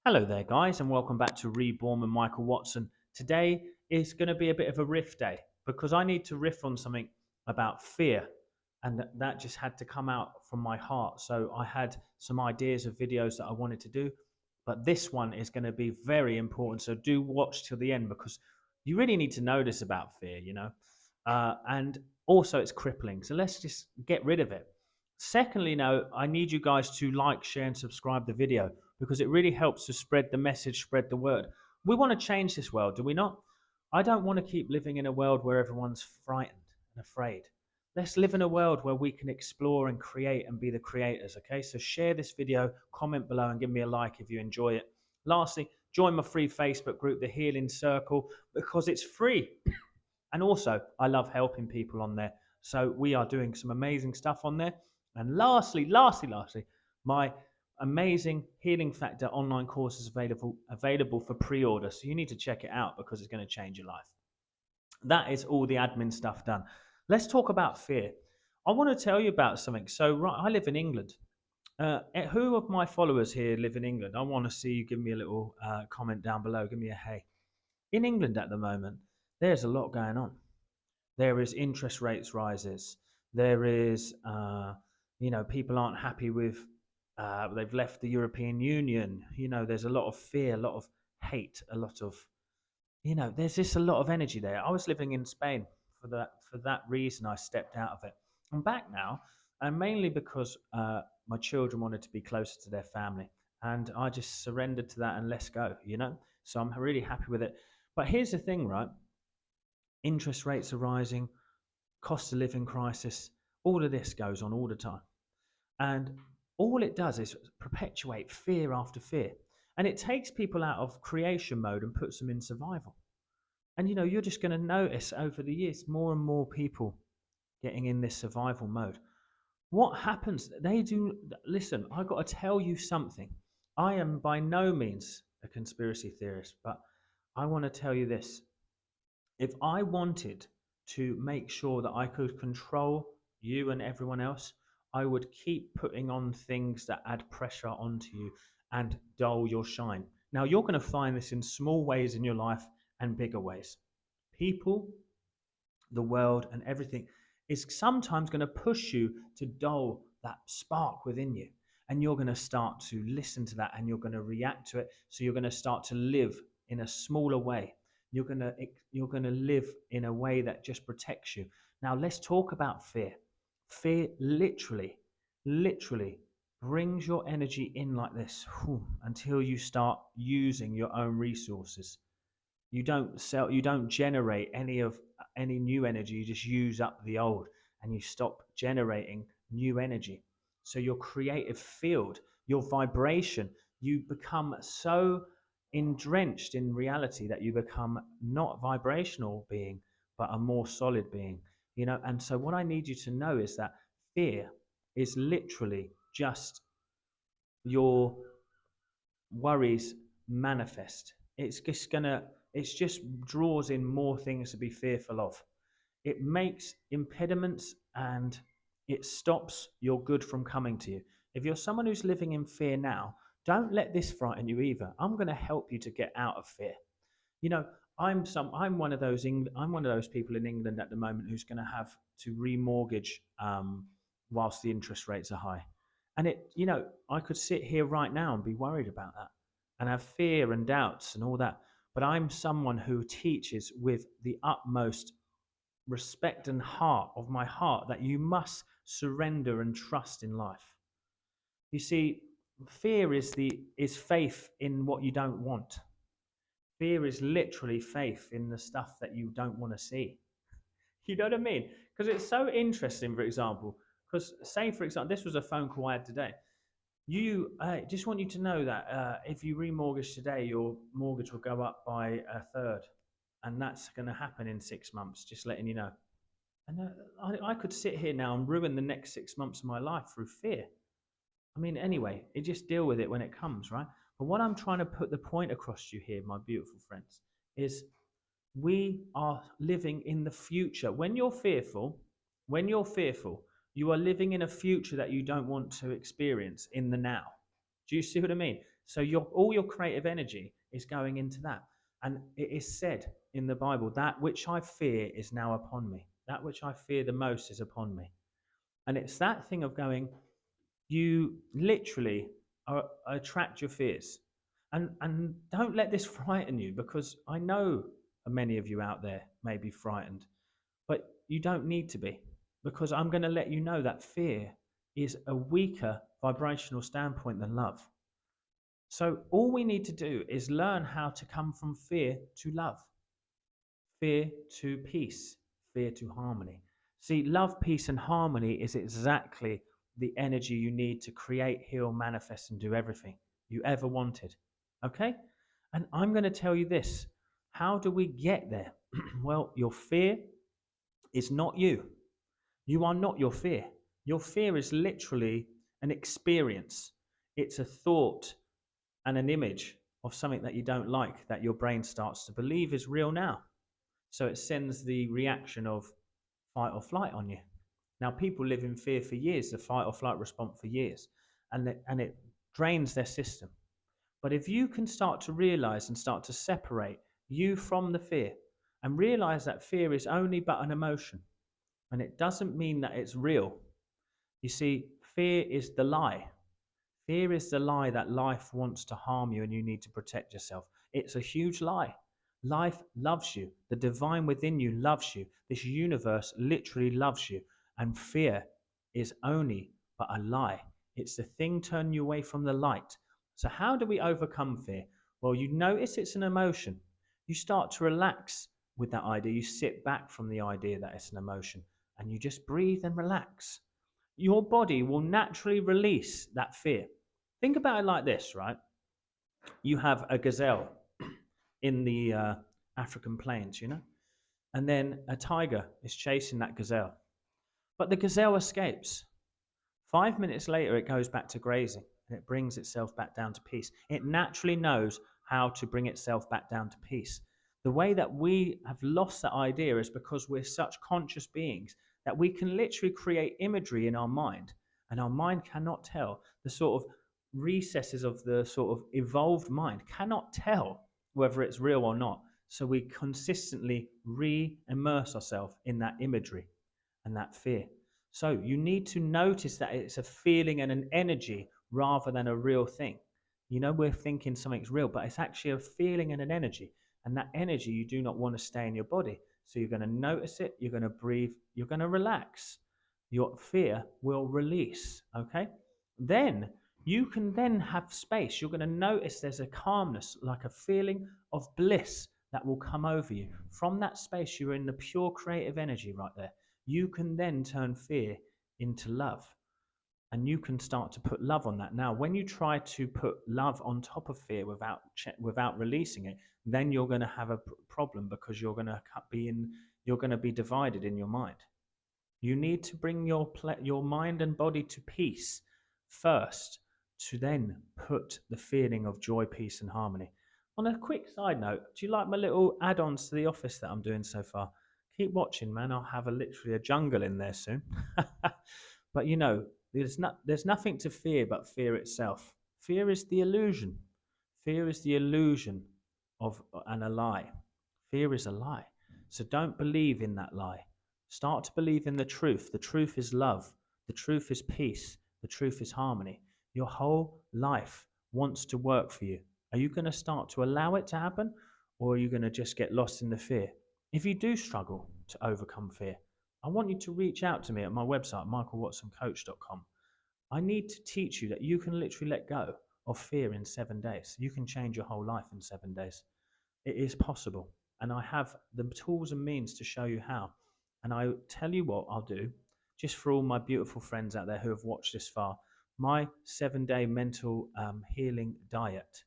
Hello there, guys, and welcome back to Reborn with Michael Watson. Today is going to be a bit of a riff day because I need to riff on something about fear, and that just had to come out from my heart. So I had some ideas of videos that I wanted to do, but this one is going to be very important. So do watch till the end because you really need to know this about fear. And also it's crippling. So let's just get rid of it. Secondly, now I need you guys to like, share, and subscribe the video because it really helps to spread the message, spread the word. We want to change this world, do we not? I don't want to keep living in a world where everyone's frightened and afraid. Let's live in a world where we can explore and create and be the creators, okay? So share this video, comment below, and give me a like if you enjoy it. Lastly, join my free Facebook group, The Healing Circle, because it's free. And also, I love helping people on there. So we are doing some amazing stuff on there. And lastly, my amazing Healing Factor online course is available for pre-order. So you need to check it out because it's going to change your life. That is all the admin stuff done. Let's talk about fear. I want to tell you about something. So right, I live in England. Who of my followers here live in England? I want to see you give me a little comment down below. Give me a hey. In England at the moment, there's a lot going on. There is interest rates rises. There is, people aren't happy with, they've left the European Union. There's a lot of fear, a lot of hate, a lot of, there's just a lot of energy there. I was living in Spain for that reason. I stepped out of it. I'm back now, and mainly because my children wanted to be closer to their family, and I just surrendered to that and let's go. So I'm really happy with it. But here's the thing, right? Interest rates are rising, cost of living crisis, all of this goes on all the time. And all it does is perpetuate fear after fear. And it takes people out of creation mode and puts them in survival. And you're just going to notice over the years more and more people getting in this survival mode. What happens? They do. Listen, I got to tell you something. I am by no means a conspiracy theorist, but I want to tell you this. If I wanted to make sure that I could control you and everyone else, I would keep putting on things that add pressure onto you and dull your shine. Now, you're going to find this in small ways in your life and bigger ways. People, the world, and everything is sometimes going to push you to dull that spark within you. And you're going to start to listen to that and you're going to react to it. So you're going to start to live in a smaller way. You're going to live in a way that just protects you. Now let's talk about fear. Fear literally brings your energy in like this until you start using your own resources. You don't generate any new energy. You just use up the old and you stop generating new energy. So your creative field, your vibration, you become so drenched in reality that you become not a vibrational being but a more solid being. And so what I need you to know is that fear is literally just your worries manifest. It's just draws in more things to be fearful of. It makes impediments and it stops your good from coming to you. If you're someone who's living in fear now, don't let this frighten you either. I'm going to help you to get out of fear. You know, I'm one of those people in England at the moment who's going to have to remortgage whilst the interest rates are high. And I could sit here right now and be worried about that and have fear and doubts and all that. But I'm someone who teaches with the utmost respect and heart of my heart that you must surrender and trust in life. You see, fear is faith in what you don't want. Fear is literally faith in the stuff that you don't want to see. You know what I mean? Because it's so interesting, for example, because say, for example, this was a phone call I had today. I just want you to know that if you remortgage today, your mortgage will go up by a third. And that's going to happen in 6 months, just letting you know. And I could sit here now and ruin the next 6 months of my life through fear. I mean, anyway, you just deal with it when it comes, right? But what I'm trying to put the point across to you here, my beautiful friends, is we are living in the future. When you're fearful, you are living in a future that you don't want to experience in the now. Do you see what I mean? So all your creative energy is going into that. And it is said in the Bible, that which I fear is now upon me. That which I fear the most is upon me. And it's that thing of going, you literally attract your fears. And don't let this frighten you, because I know many of you out there may be frightened, but you don't need to be, because I'm going to let you know that fear is a weaker vibrational standpoint than love. So all we need to do is learn how to come from fear to love, fear to peace, fear to harmony. See, love, peace, and harmony is exactly the energy you need to create, heal, manifest, and do everything you ever wanted. Okay? And I'm going to tell you this. How do we get there? Well, your fear is not you. You are not your fear. Your fear is literally an experience, it's a thought and an image of something that you don't like that your brain starts to believe is real now. So it sends the reaction of fight or flight on you. Now, people live in fear for years, the fight or flight response for years, and it drains their system. But if you can start to realize and start to separate you from the fear, and realize that fear is only but an emotion, and it doesn't mean that it's real. You see, fear is the lie. Fear is the lie that life wants to harm you and you need to protect yourself. It's a huge lie. Life loves you. The divine within you loves you. This universe literally loves you. And fear is only but a lie. It's the thing turning you away from the light. So, how do we overcome fear? Well, you notice it's an emotion. You start to relax with that idea. You sit back from the idea that it's an emotion and you just breathe and relax. Your body will naturally release that fear. Think about it like this, right? You have a gazelle in the African plains, and then a tiger is chasing that gazelle. But the gazelle escapes. 5 minutes later, it goes back to grazing and it brings itself back down to peace. It naturally knows how to bring itself back down to peace. The way that we have lost that idea is because we're such conscious beings that we can literally create imagery in our mind, and our mind cannot tell. The sort of recesses of the sort of evolved mind cannot tell whether it's real or not. So we consistently re-immerse ourselves in that imagery and that fear. So you need to notice that it's a feeling and an energy rather than a real thing. We're thinking something's real, but it's actually a feeling and an energy. And that energy, you do not want to stay in your body. So you're going to notice it, you're going to breathe, you're going to relax. Your fear will release. Okay? Then you can then have space. You're going to notice there's a calmness, like a feeling of bliss that will come over you. From that space, you're in the pure creative energy right there. You can then turn fear into love, and you can start to put love on that. Now, when you try to put love on top of fear without releasing it, then you're going to have a problem, because you're going to be divided in your mind. You need to bring your mind and body to peace first, to then put the feeling of joy, peace, and harmony. On a quick side note, do you like my little add-ons to the office that I'm doing so far? Keep watching, man. I'll have literally a jungle in there soon. But there's nothing to fear but fear itself. Fear is the illusion. Fear is the illusion of and a lie. Fear is a lie. So don't believe in that lie. Start to believe in the truth. The truth is love. The truth is peace. The truth is harmony. Your whole life wants to work for you. Are you going to start to allow it to happen, or are you going to just get lost in the fear? If you do struggle to overcome fear, I want you to reach out to me at my website, michaelwatsoncoach.com. I need to teach you that you can literally let go of fear in 7 days. You can change your whole life in 7 days. It is possible. And I have the tools and means to show you how. And I tell you what I'll do, just for all my beautiful friends out there who have watched this far, my 7-day mental healing diet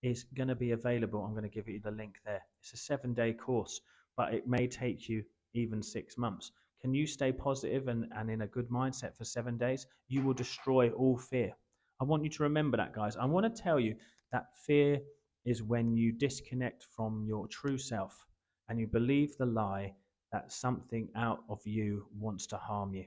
is going to be available. I'm going to give you the link there. It's a 7-day course, but it may take you even 6 months. Can you stay positive and in a good mindset for 7 days? You will destroy all fear. I want you to remember that, guys. I want to tell you that fear is when you disconnect from your true self and you believe the lie that something out of you wants to harm you.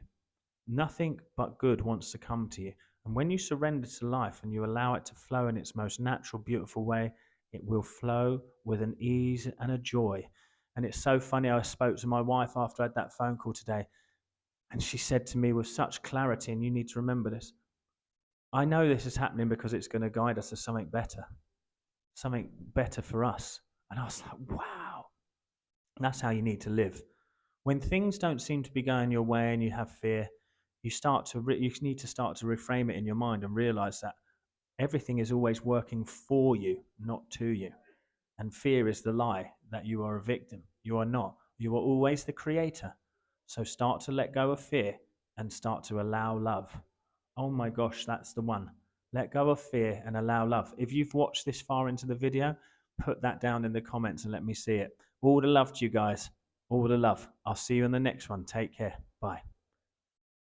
Nothing but good wants to come to you. And when you surrender to life and you allow it to flow in its most natural, beautiful way, it will flow with an ease and a joy. And it's so funny. I spoke to my wife after I had that phone call today, and she said to me with such clarity, and you need to remember this, I know this is happening because it's going to guide us to something better for us. And I was like, wow, that's how you need to live. When things don't seem to be going your way and you have fear, you need to start to reframe it in your mind and realize that everything is always working for you, not to you. And fear is the lie that you are a victim. You are not. You are always the creator. So start to let go of fear and start to allow love. Oh my gosh, that's the one. Let go of fear and allow love. If you've watched this far into the video, put that down in the comments and let me see it. All the love to you guys. All the love. I'll see you in the next one. Take care. Bye.